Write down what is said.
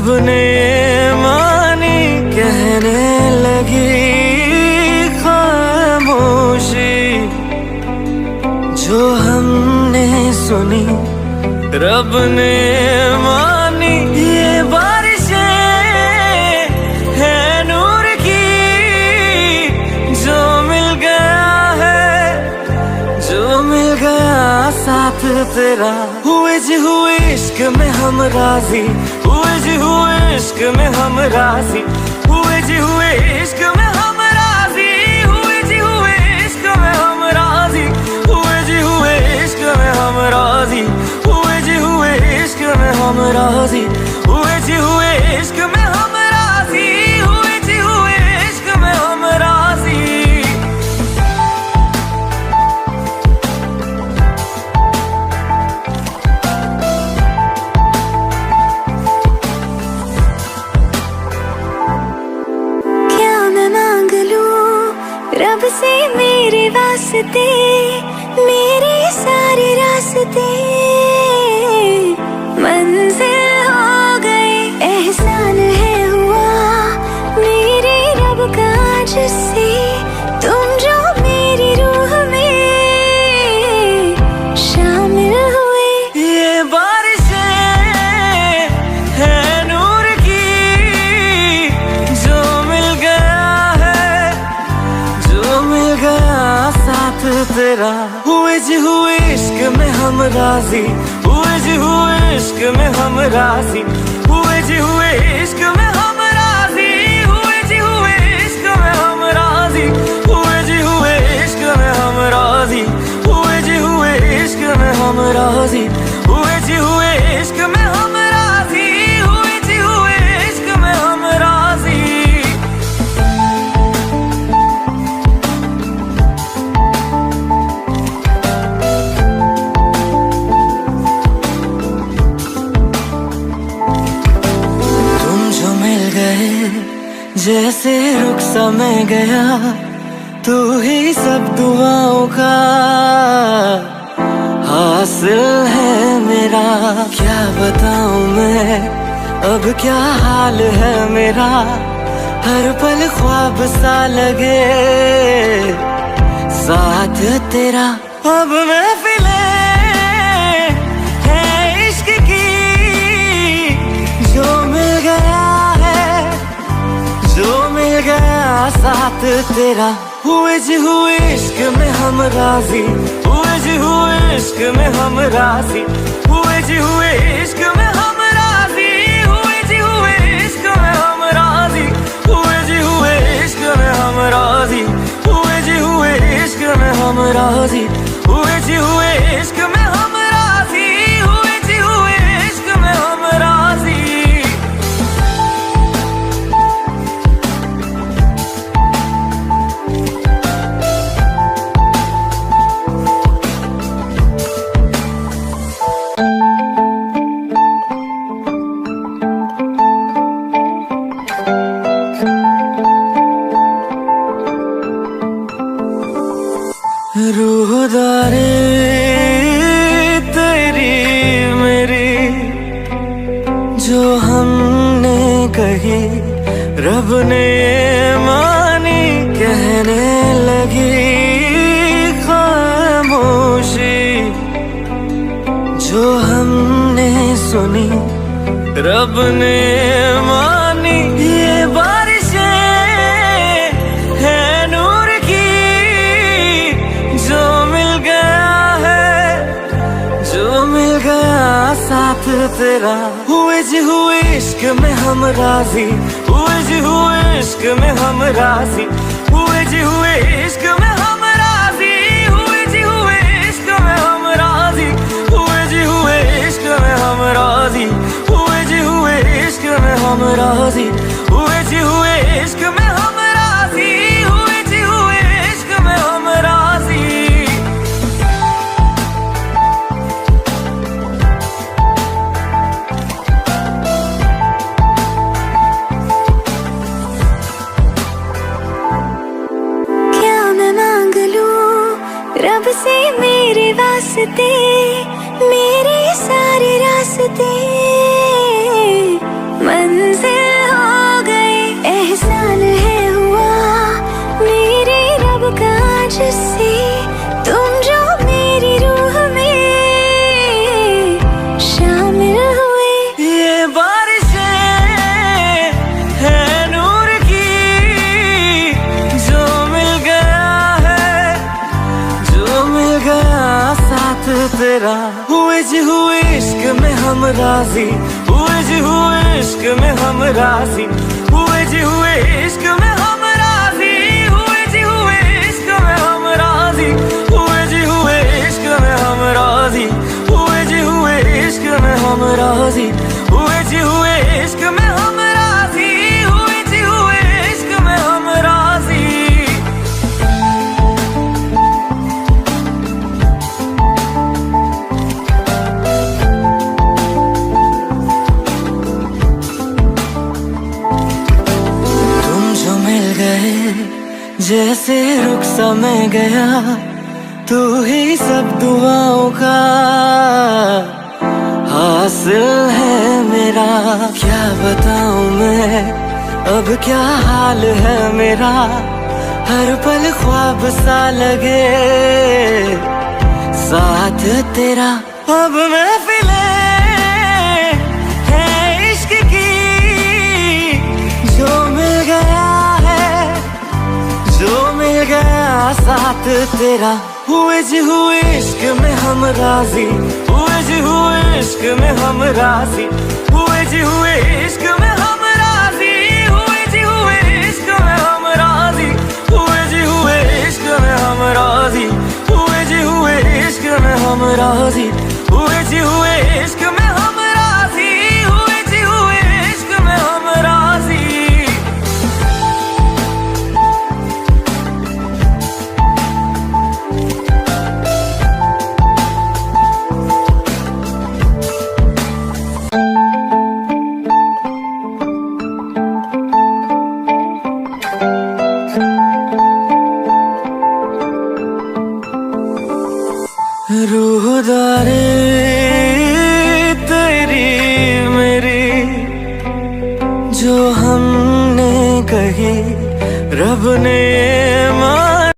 रब ने मानी कहने लगी खामोशी, जो हमने सुनी रब ने मानी। ये बारिशें है नूर की, जो मिल गया है, जो मिल गया साथ तेरा। हुए जी हुए इश्क में हम राजी, हुए जी हुए इश्क में हम राजी, हुए जी हुए इश्क में हम राजी, हुए जी हुए इश्क में हम राजी, हुए जी हुए इश्क में हम राजी, हुए जी हुए इश्क में हम राजी, हुए जी हुए इश्क में हम राजी, हुए जी हुए इश्क में हम राजी। रब से मेरे वास्ते, मेरे सारे रास्ते मंजिल हो गए। एहसान है हुआ मेरे रब का जिससे, तुम जो मेरी रूह में शामिल हुए। ये बारिशें है नूर की, जो मिल गया है, जो मिल गया साथ तेरा। हुए जी हुए इश्क में हम राजी, हुए जी हुए इश्क में हम राजी, हुए जी हुए इश्क में हम राजी, हुए जी हुए इश्क में हम राजी, हुए जी हुए इश्क में हम राजी, हुए जी हुए इश्क में हम राजी, हुए जी हुए इश्क में हम राजी, हुए जी हुए इश्क में हम राजी। जैसे रुख सा मैं गया, तू ही सब दुआओं का हासिल है मेरा। क्या बताऊं मैं अब क्या हाल है मेरा, हर पल ख्वाब सा लगे साथ तेरा। अब महफिलें है इश्क की, जो मिल गया है, जो मिल गया साथ तेरा। हुए जी हुए इश्क में हम राजी, हुए जी हुए इश्क में हम राजी, हुए जी हुए इश्क में हम राजी, हुए जी हुए इश्क में हम राजी, हुए जी हुए इश्क में हम राजी, हुए जी हुए इश्क में हम राजी, हुए जी हुए इश्क में हम राजी, हुए जी हुए इश्क में हम राजी। रूहदारी तेरी मेरी, जो हमने कही रब ने मानी कहने लगी खामोशी, जो हमने सुनी रब ने मानी। ये बारिशें है नूर की, जो मिल गया है, जो मिल गया साथ तेरा। हुए जी हुए इश्क में हम राजी, हुए जी हुए इश्क में हम राजी, हुए जी हुए इश्क में हम राजी, हुए जी हुए इश्क में हम राजी, हुए जी हुए इश्क में हम राजी, हुए जी हुए इश्क में हम राजी, हुए जी हुए इश्क में हम राजी, हुए जी हुए इश्क में हम राजी। रब से मेरे वास्ते, मेरे सारे रास्ते मंजिल हो गई, एहसान है हुआ मेरे रब का जिससे तुम जो मेरी रूह में शामिल हुए। ये बारिशें है नूर की, जो मिल गया है, जो मिल गया साथ तेरा। हुए जी हुए इश्क में हम राजी, हुए जी हुए इश्क में हम राजी, हुए जी हुए इश्क में हम राजी, हुए जी हुए इश्क में हम राजी, हुए जी हुए इश्क में हम राजी, हुए जी हुए इश्क में हम राजी, हुए जी हुए इश्क में हम राजी, हुए जी हुए इश्क में हम राजी। जैसे रुख सा मैं गया, तू ही सब दुआओं का हासिल है मेरा। क्या बताऊं मैं अब क्या हाल है मेरा, हर पल ख्वाब सा लगे साथ तेरा। अब महफिलें है इश्क की, जो मिल गया है, जो मिल गया साथ तेरा। हुए जी हुए इश्क में हम राजी, हुए जी हुए इश्क में हम राजी, हुए जी हुए इश्क में हम राजी, हुए जी हुए इश्क में हम राजी, हुए जी हुए इश्क में हम राजी, हुए जी हुए इश्क में हम राजी, हुए जी हुए इश्क में हम राजी, हुए जी हुए इश्क में हम राजी। रूहदारी तेरी मेरी जो हमने कही, रब ने